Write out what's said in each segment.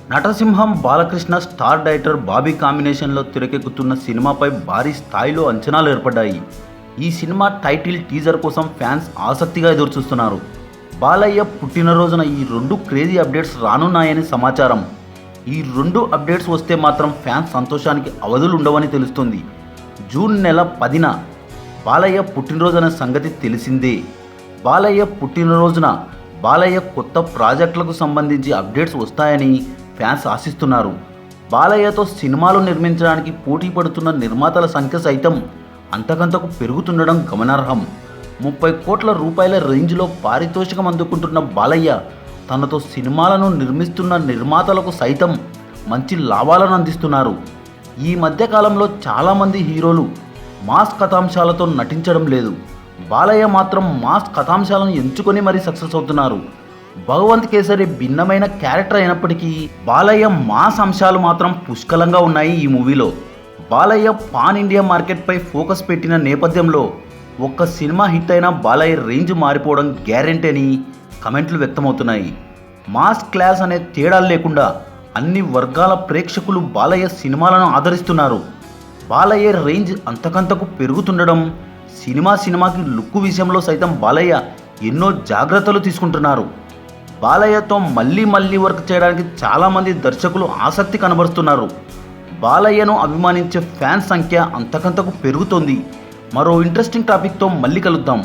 నటసింహం Balakrishna star director Bobby కాంబినేషన్లో తెరకెక్కుతున్న సినిమాపై భారీ స్థాయిలో అంచనాలు ఏర్పడ్డాయి. ఈ సినిమా టైటిల్ టీజర్ కోసం ఫ్యాన్స్ ఆసక్తిగా ఎదురుచూస్తున్నారు. బాలయ్య పుట్టినరోజున ఈ రెండు క్రేజీ అప్డేట్స్ రానున్నాయని సమాచారం. ఈ రెండు అప్డేట్స్ వస్తే మాత్రం ఫ్యాన్స్ సంతోషానికి అవధులు ఉండవని తెలుస్తుంది. జూన్ నెల 10న బాలయ్య పుట్టినరోజున సంగతి తెలిసిందే. బాలయ్య పుట్టినరోజున బాలయ్య కొత్త ప్రాజెక్టులకు సంబంధించి అప్డేట్స్ వస్తాయని ఫ్యాన్స్ ఆశిస్తున్నారు. బాలయ్యతో సినిమాలు నిర్మించడానికి పోటీ పడుతున్న నిర్మాతల సంఖ్య సైతం అంతకంతకు పెరుగుతుండడం గమనార్హం. 30 కోట్ల రూపాయల రేంజ్లో పారితోషికం అందుకుంటున్న బాలయ్య తనతో సినిమాలను నిర్మిస్తున్న నిర్మాతలకు సైతం మంచి లాభాలను అందిస్తున్నారు. ఈ మధ్యకాలంలో చాలామంది హీరోలు మాస్ కథాంశాలతో నటించడం లేదు. బాలయ్య మాత్రం మాస్ కథాంశాలను ఎంచుకొని మరీ సక్సెస్ అవుతున్నారు. భగవంత్ కేసరి భిన్నమైన క్యారెక్టర్ అయినప్పటికీ బాలయ్య మాస్ అంశాలు మాత్రం పుష్కలంగా ఉన్నాయి. ఈ మూవీలో బాలయ్య పాన్ ఇండియా మార్కెట్పై ఫోకస్ పెట్టిన నేపథ్యంలో ఒక్క సినిమా హిట్ అయినా బాలయ్య రేంజ్ మారిపోవడం గ్యారెంటీ అని కమెంట్లు వ్యక్తమవుతున్నాయి. మాస్ క్లాస్ అనే తేడాలు లేకుండా అన్ని వర్గాల ప్రేక్షకులు బాలయ్య సినిమాలను ఆదరిస్తున్నారు. బాలయ్య రేంజ్ అంతకంతకు పెరుగుతుండడం, సినిమాకి లుక్ విషయంలో సైతం బాలయ్య ఎన్నో జాగ్రత్తలు తీసుకుంటున్నారు. బాలయ్యతో మళ్ళీ వర్క్ చేయడానికి చాలామంది దర్శకులు ఆసక్తి కనబరుస్తున్నారు. బాలయ్యను అభిమానించే ఫ్యాన్స్ సంఖ్య అంతకంతకు పెరుగుతోంది. మరో ఇంట్రెస్టింగ్ టాపిక్తో మళ్ళీ కలుద్దాం.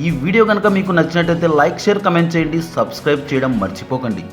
ఈ వీడియో కనుక మీకు నచ్చినట్లయితే లైక్, షేర్, కమెంట్ చేయండి. సబ్స్క్రైబ్ చేయడం మర్చిపోకండి.